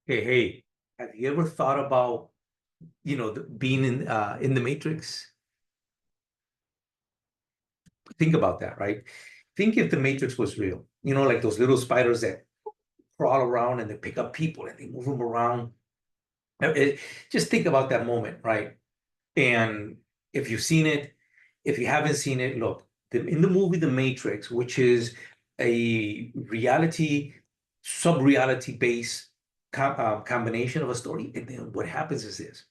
Hey, have you ever thought about, being in the Matrix? Think about that, right? Think if the Matrix was real, like those little spiders that crawl around and they pick up people and they move them around. Just think about that moment, right? And if you've seen it, if you haven't seen it, look, in the movie The Matrix, which is a reality, sub-reality based combination of a story, and then what happens is this.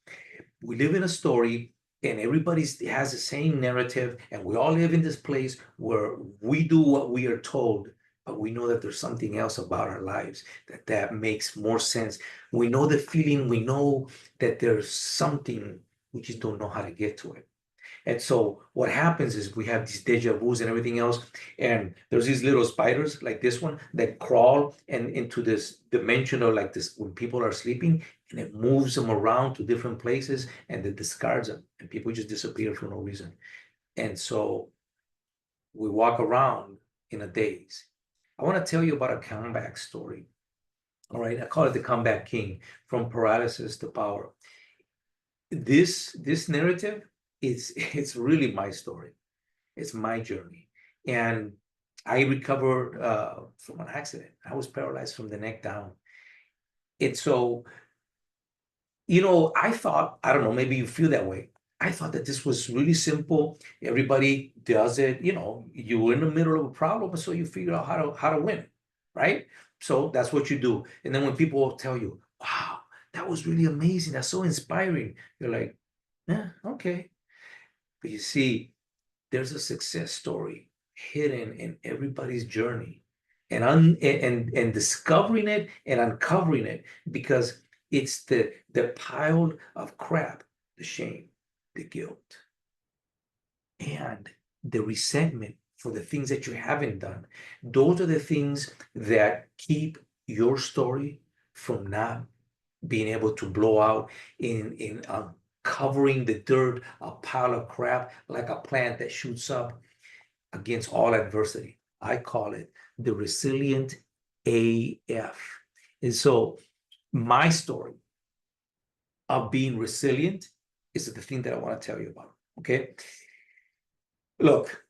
We live in a story and everybody has the same narrative, and we all live in this place where we do what we are told, but we know that there's something else about our lives that makes more sense. We know the feeling, we know that there's something, we just don't know how to get to it. And so what happens is we have these deja vus and everything else, and there's these little spiders like this one that crawl and into this dimension of like this when people are sleeping, and it moves them around to different places and it discards them, and people just disappear for no reason. And so we walk around in a daze. I want to tell you about a comeback story. All right, I call it the comeback king, from paralysis to power. This narrative is it's really my story. It's my journey. And I recovered from an accident. I was paralyzed from the neck down. And so, I thought, I don't know, maybe you feel that way. I thought that this was really simple. Everybody does it. You were in the middle of a problem, so you figure out how to win, right? So that's what you do. And then when people will tell you, wow, that was really amazing. That's so inspiring. You're like, yeah, okay. But you see, there's a success story hidden in everybody's journey, and discovering it and uncovering it, because it's the pile of crap, the shame, the guilt, and the resentment for the things that you haven't done. Those are the things that keep your story from not being able to blow out in covering the dirt, a pile of crap, like a plant that shoots up against all adversity. I call it the resilient AF. And so my story of being resilient is the thing that I want to tell you about. Okay. Look,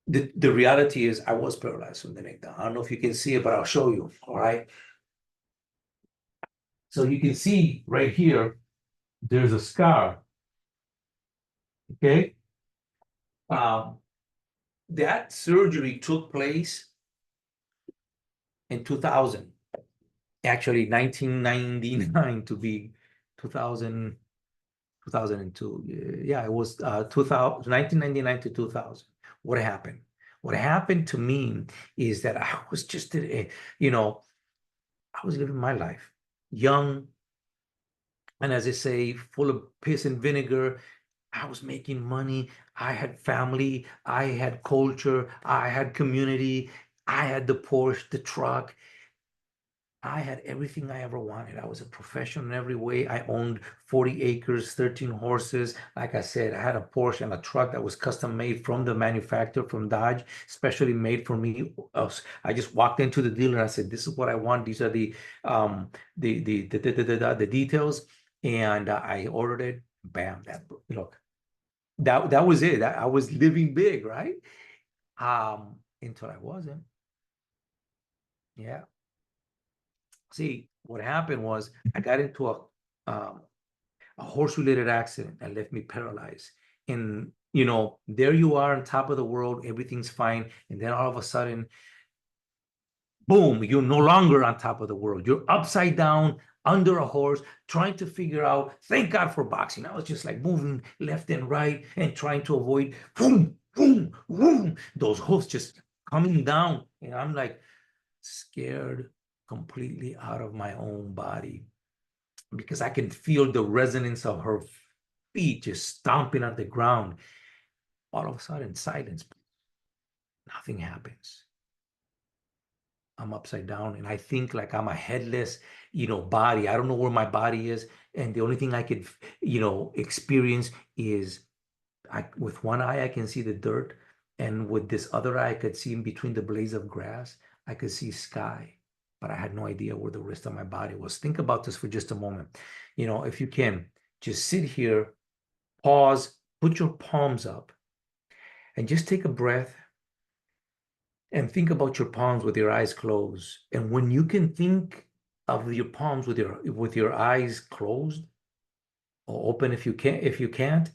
the reality is I was paralyzed from the neck down. I don't know if you can see it, but I'll show you. All right. So you can see right here, there's a scar. Okay. Um, that surgery took place in 2000, actually 1999 to be 2000, 2002. Yeah, it was 2000, 1999 to 2000. What happened? What happened to me is that I was just, I was living my life young. And as I say, full of piss and vinegar. I was making money. I had family. I had culture. I had community. I had the Porsche, the truck. I had everything I ever wanted. I was a professional in every way. I owned 40 acres, 13 horses. Like I said, I had a Porsche and a truck that was custom made from the manufacturer, from Dodge, specially made for me. I just walked into the dealer and I said, "This is what I want. These are the details." And I ordered it. Bam! Look, that was it. I was living big, right? Until I wasn't. Yeah. See, what happened was I got into a horse-related accident that left me paralyzed. And there you are on top of the world, everything's fine, and then all of a sudden, boom, you're no longer on top of the world. You're upside down under a horse, trying to figure out. Thank God for boxing. I was just like moving left and right and trying to avoid boom, boom, boom, those hoofs just coming down, and I'm like scared completely out of my own body, because I can feel the resonance of her feet just stomping on the ground. All of a sudden, silence. Nothing happens. I'm upside down, and I think like I'm a headless, body. I don't know where my body is, and the only thing I could, experience is, with one eye I can see the dirt, and with this other eye I could see in between the blades of grass. I could see sky. but I had no idea where the rest of my body was. Think about this for just a moment. If you can, just sit here, pause, put your palms up, and just take a breath and think about your palms with your eyes closed. And when you can think of your palms with your eyes closed or open if you can't,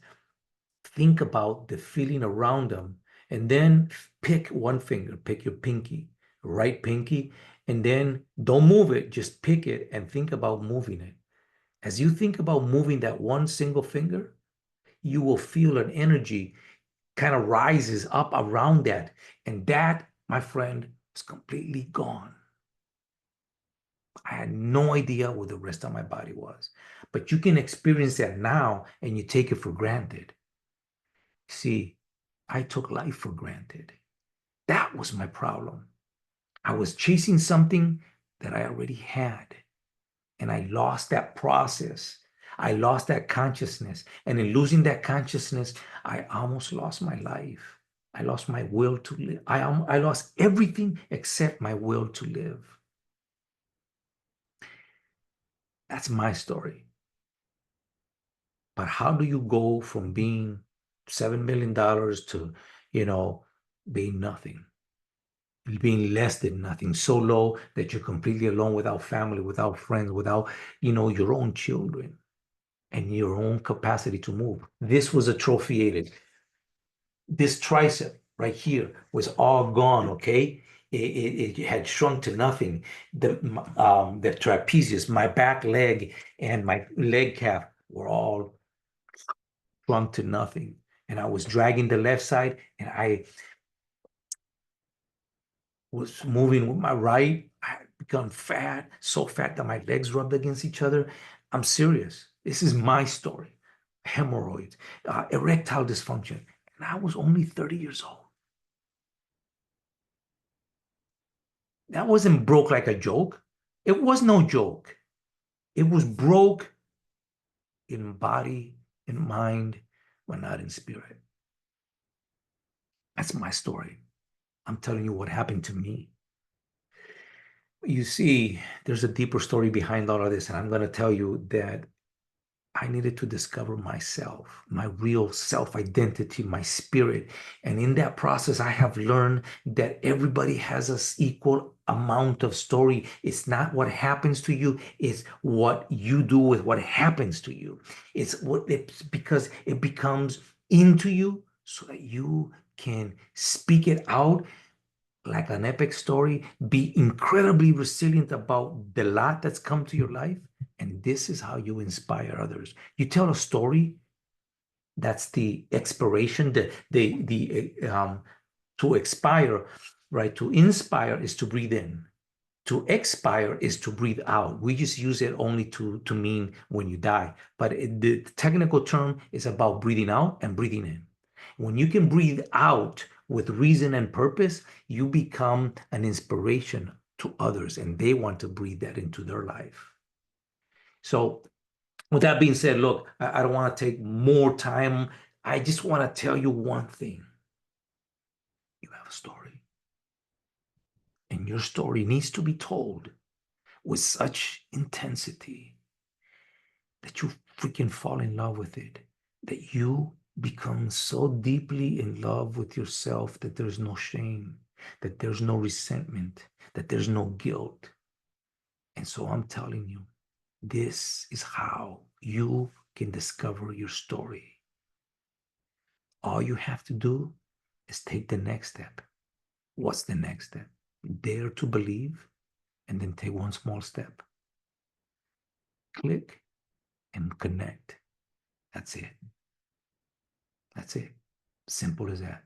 think about the feeling around them, and then pick one finger, pick your pinky, right pinky, and then don't move it, just pick it and think about moving it. As you think about moving that one single finger, you will feel an energy kind of rises up around that. And that, my friend, is completely gone. I had no idea where the rest of my body was. But you can experience that now and you take it for granted. See, I took life for granted. That was my problem. I was chasing something that I already had, and I lost that process. I lost that consciousness. And in losing that consciousness, I almost lost my life. I lost my will to live. I lost everything except my will to live. That's my story. But how do you go from being $7 million to, being nothing? Being less than nothing, so low that you're completely alone, without family, without friends, without, your own children and your own capacity to move. This was atrophiated. This tricep right here was all gone, okay? It had shrunk to nothing. The trapezius, my back leg, and my leg calf were all shrunk to nothing. And I was dragging the left side, and I was moving with my right. I had become fat, so fat that my legs rubbed against each other. I'm serious. This is my story. Hemorrhoids, erectile dysfunction. And I was only 30 years old. That wasn't broke like a joke. It was no joke. It was broke in body, in mind, but not in spirit. That's my story. I'm telling you what happened to me. You see, there's a deeper story behind all of this, and I'm going to tell you that I needed to discover myself, my real self identity, my spirit. And in that process, I have learned that everybody has an equal amount of story. It's not what happens to you, it's what you do with what happens to you. It's because it becomes into you so that you can speak it out like an epic story, be incredibly resilient about the lot that's come to your life. And this is how you inspire others. You tell a story, that's the expiration, to expire, right? To inspire is to breathe in. To expire is to breathe out. We just use it only to mean when you die. But the technical term is about breathing out and breathing in. When you can breathe out with reason and purpose, you become an inspiration to others, and they want to breathe that into their life. So, with that being said, look, I don't want to take more time. I just want to tell you one thing. You have a story, and your story needs to be told with such intensity that you freaking fall in love with it, that you become so deeply in love with yourself that there's no shame, that there's no resentment, that there's no guilt. And so I'm telling you, this is how you can discover your story. All you have to do is take the next step. What's the next step? Dare to believe, and then take one small step. Click and connect. That's it. That's it. Simple as that.